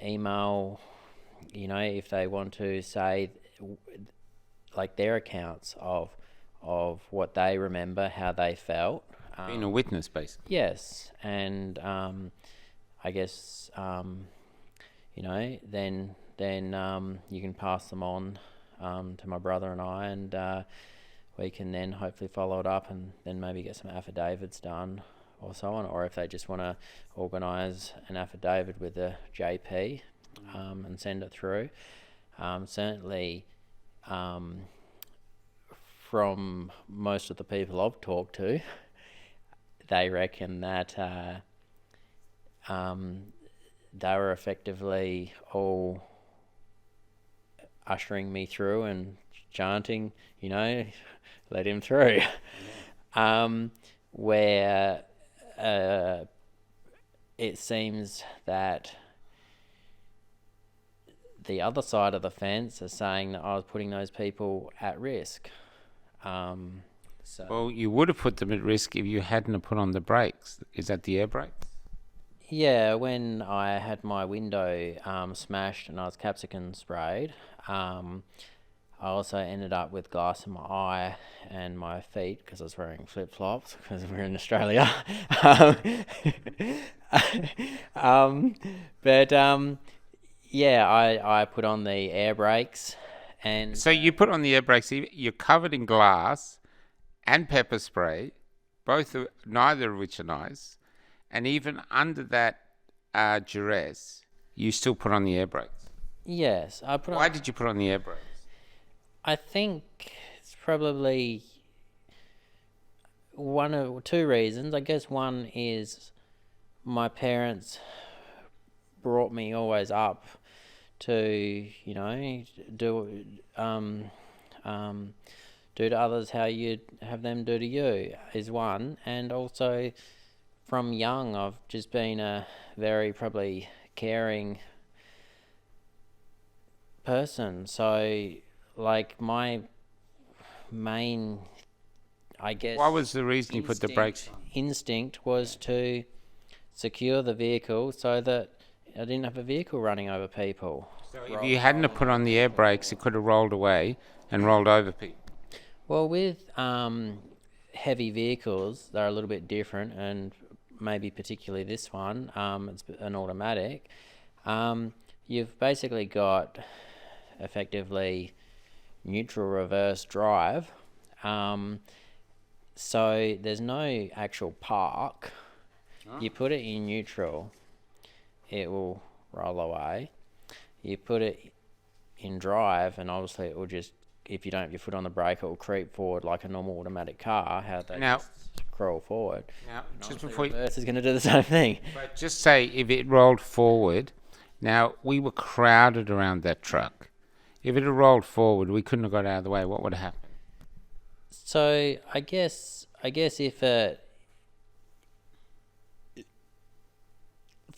email, if they want to say like their accounts of what they remember, how they felt. Being a witness, basically. Yes, and I guess then you can pass them on to my brother and I, and we can then hopefully follow it up and then maybe get some affidavits done or so on, or if they just want to organise an affidavit with a JP and send it through. Certainly, from most of the people I've talked to, they reckon that they were effectively all ushering me through and chanting, let him through. Where it seems that the other side of the fence is saying that I was putting those people at risk. Well, you would have put them at risk if you hadn't have put on the brakes. Is that the air brakes? Yeah, when I had my window smashed and I was capsicum sprayed, I also ended up with glass in my eye and my feet because I was wearing flip-flops because we're in Australia. But I put on the air brakes. And so you put on the air brakes. You're covered in glass and pepper spray, neither of which are nice. And even under that duress, you still put on the air brakes. Yes, Why did you put on the air brakes? I think it's probably one or two reasons. I guess one is my parents brought me always up to, do to others how you'd have them do to you is one. And also from young, I've just been a very probably caring person. So like my main, I guess... What was the reason you put the brakes on? Instinct was to secure the vehicle so that I didn't have a vehicle running over people. So if you hadn't have put on the air brakes, it could have rolled away and rolled over people. Well, with heavy vehicles, they're a little bit different, and maybe particularly this one, it's an automatic. You've basically got effectively neutral reverse drive. So there's no actual park. Oh. You put it in neutral, it will roll away. You put it in drive, and obviously it will just, if you don't have your foot on the brake, it will creep forward like a normal automatic car, how they just crawl forward. Now, just before reverse is going to do the same thing. But just say if it rolled forward, now we were crowded around that truck. If it had rolled forward, we couldn't have got out of the way. What would have happened? So I guess if for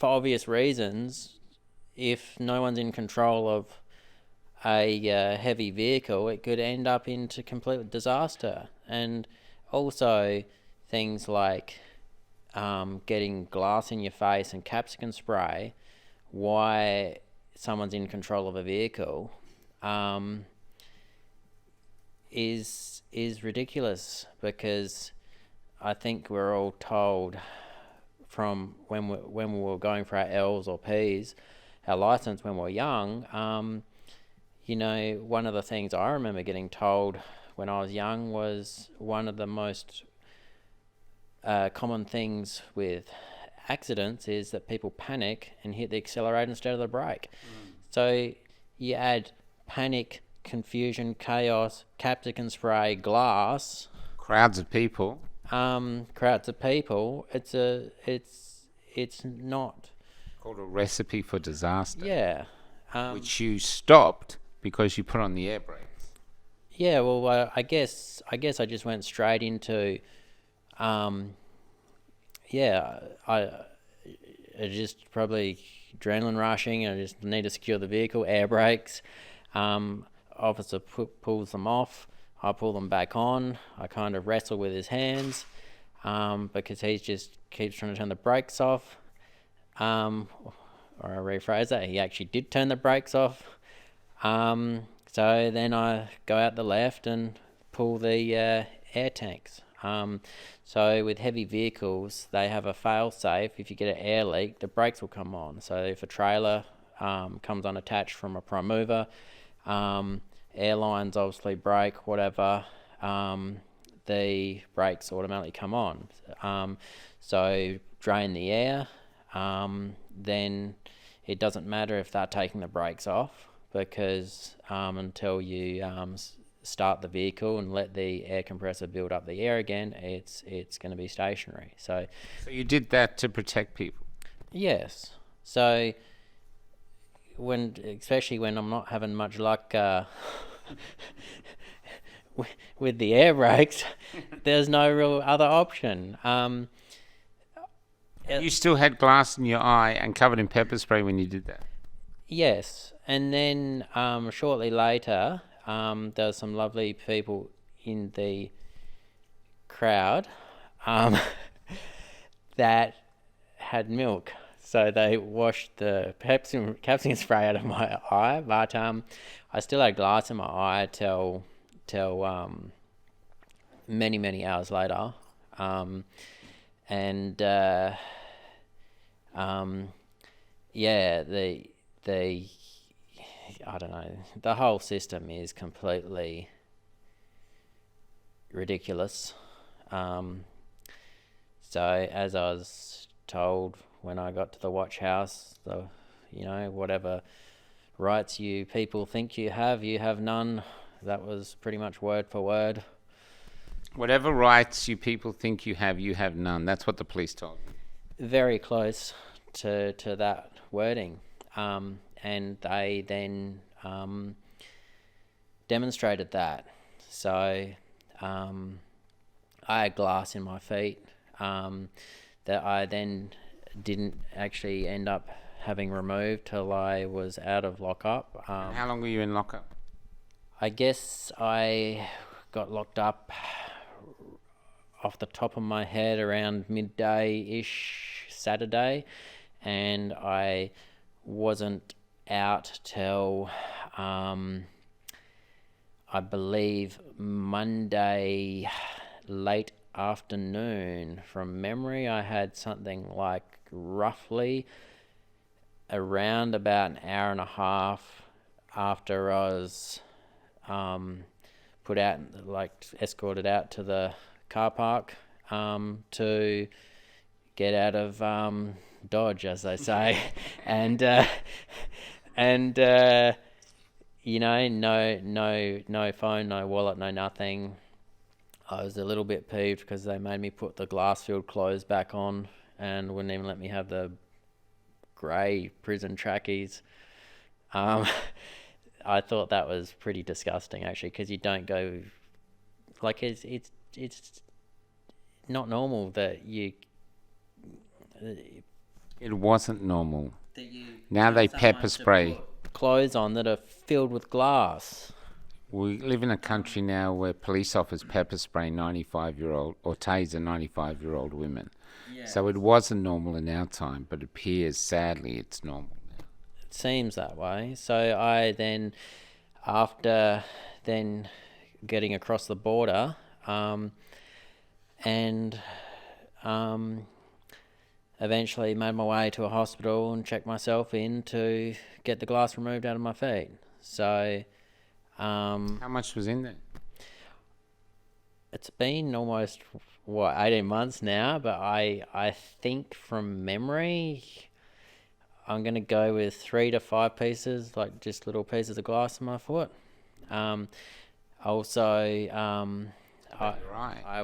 obvious reasons, if no one's in control of a heavy vehicle, it could end up into complete disaster. And also things like getting glass in your face and capsicum spray, why someone's in control of a vehicle, is ridiculous, because I think we're all told from when we were going for our L's or P's, our license when we were young, one of the things I remember getting told when I was young was one of the most common things with accidents is that people panic and hit the accelerator instead of the brake. So you add panic, confusion, chaos, capsicum spray, glass, crowds of people. It's not called a recipe for disaster. Yeah. Which you stopped because you put on the air brakes. Yeah, well, I guess I just went straight into, I just probably adrenaline rushing. I just need to secure the vehicle, air brakes. Officer pulls them off. I pull them back on. I kind of wrestle with his hands because he just keeps trying to turn the brakes off. or I rephrase that, he actually did turn the brakes off. So then I go out the left and pull the air tanks. So with heavy vehicles, they have a fail-safe. If you get an air leak, the brakes will come on. So if a trailer comes unattached from a prime mover, airlines obviously brake, whatever, the brakes automatically come on. So drain the air, then it doesn't matter if they're taking the brakes off, because until you start the vehicle and let the air compressor build up the air again, it's going to be stationary. So you did that to protect people? Yes. So especially when I'm not having much luck with the air brakes, there's no real other option. You still had glass in your eye and covered in pepper spray when you did that? Yes. And then shortly later, there were some lovely people in the crowd that had milk. So they washed the capsicum spray out of my eye, but I still had glass in my eye till many, many hours later. I don't know, the whole system is completely ridiculous. So as I was told when I got to the watch house, whatever rights you people think you have none. That was pretty much word for word. Whatever rights you people think you have none. That's what the police told you. Very close to that wording. And they then demonstrated that. So I had glass in my feet that I then didn't actually end up having removed till I was out of lockup. How long were you in lockup? I guess I got locked up off the top of my head around midday-ish Saturday, and I wasn't out till I believe Monday late afternoon. From memory, I had something like roughly around about an hour and a half after I was put out, escorted out to the car park to get out of Dodge, as they say. and no phone, no wallet, no nothing. I was a little bit peeved because they made me put the glass-filled clothes back on and wouldn't even let me have the grey prison trackies. I thought that was pretty disgusting, actually, because you don't go... it's not normal that you... It wasn't normal. Now they pepper spray clothes on that are filled with glass. We live in a country now where police officers pepper spray 95-year-old or taser 95-year-old women. Yes. So it wasn't normal in our time, but it appears, sadly, it's normal now. It seems that way. So I then, after then getting across the border, eventually made my way to a hospital and checked myself in to get the glass removed out of my feet. So... how much was in there? It's been almost, 18 months now, but I think from memory, I'm going to go with 3 to 5 pieces, like just little pieces of glass in my foot. I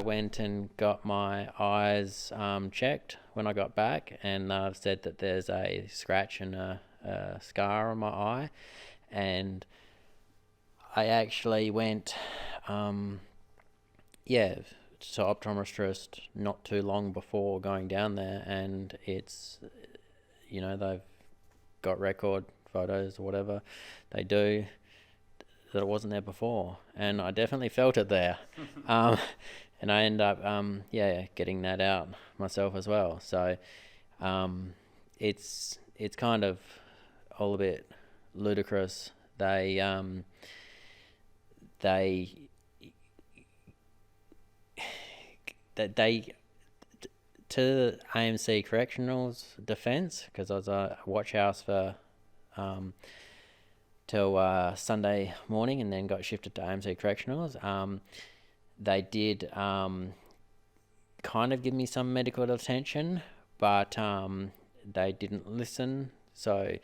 went and got my eyes checked when I got back, and they've said that there's a scratch and a scar on my eye, and I actually went to optometrist not too long before going down there, and it's, they've got record photos or whatever they do that it wasn't there before, and I definitely felt it there. And I ended up getting that out myself as well. So it's it's kind of all a bit ludicrous. They to AMC Correctional's defence, because I was a watch house for till Sunday morning, and then got shifted to AMC Correctionals. They did kind of give me some medical attention, but they didn't listen. So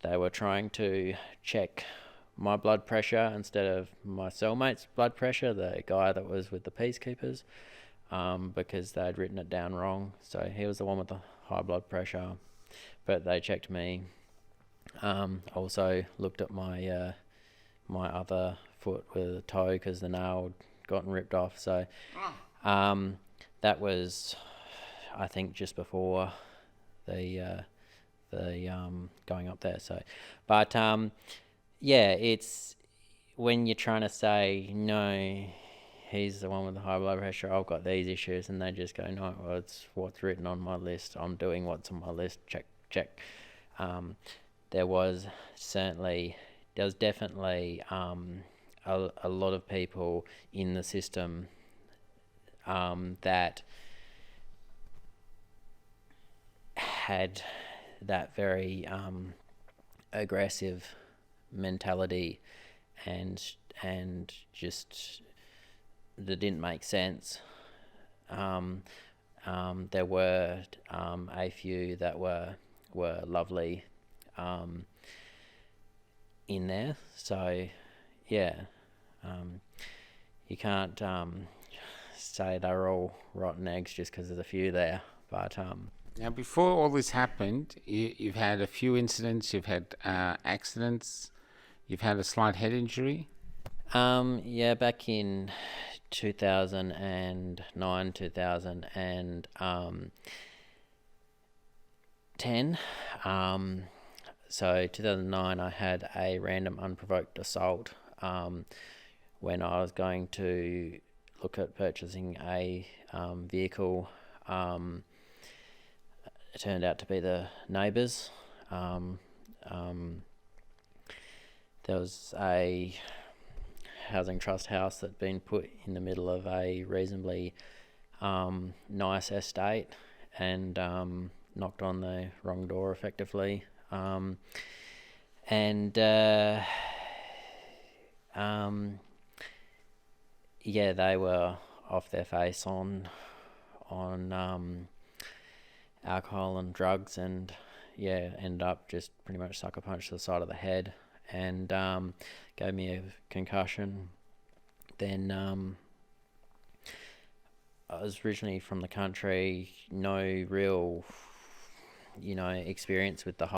they were trying to check my blood pressure instead of my cellmate's blood pressure, the guy that was with the peacekeepers, because they'd written it down wrong. So he was the one with the high blood pressure, but they checked me. Also looked at my my other foot with a toe, because the nail had gotten ripped off. So that was, I think, just before the going up there. So, but yeah, it's when you're trying to say, no, he's the one with the high blood pressure, I've got these issues, and they just go, no, well, it's what's written on my list, I'm doing what's on my list, check. There was definitely a lot of people in the system that had that very aggressive mentality, and just that didn't make sense. There were a few that were lovely in there. So yeah, you can't say they're all rotten eggs just because there's a few there. But now, before all this happened, you've had a few incidents, you've had accidents, you've had a slight head injury. Yeah, back in 2009, 2010. So 2009, I had a random unprovoked assault when I was going to look at purchasing a vehicle. It turned out to be the neighbours. There was a housing trust house that'd been put in the middle of a reasonably nice estate, and knocked on the wrong door effectively. Yeah, they were off their face on alcohol and drugs, and yeah, ended up just pretty much sucker punched to the side of the head, and gave me a concussion. Then I was originally from the country, no real experience with the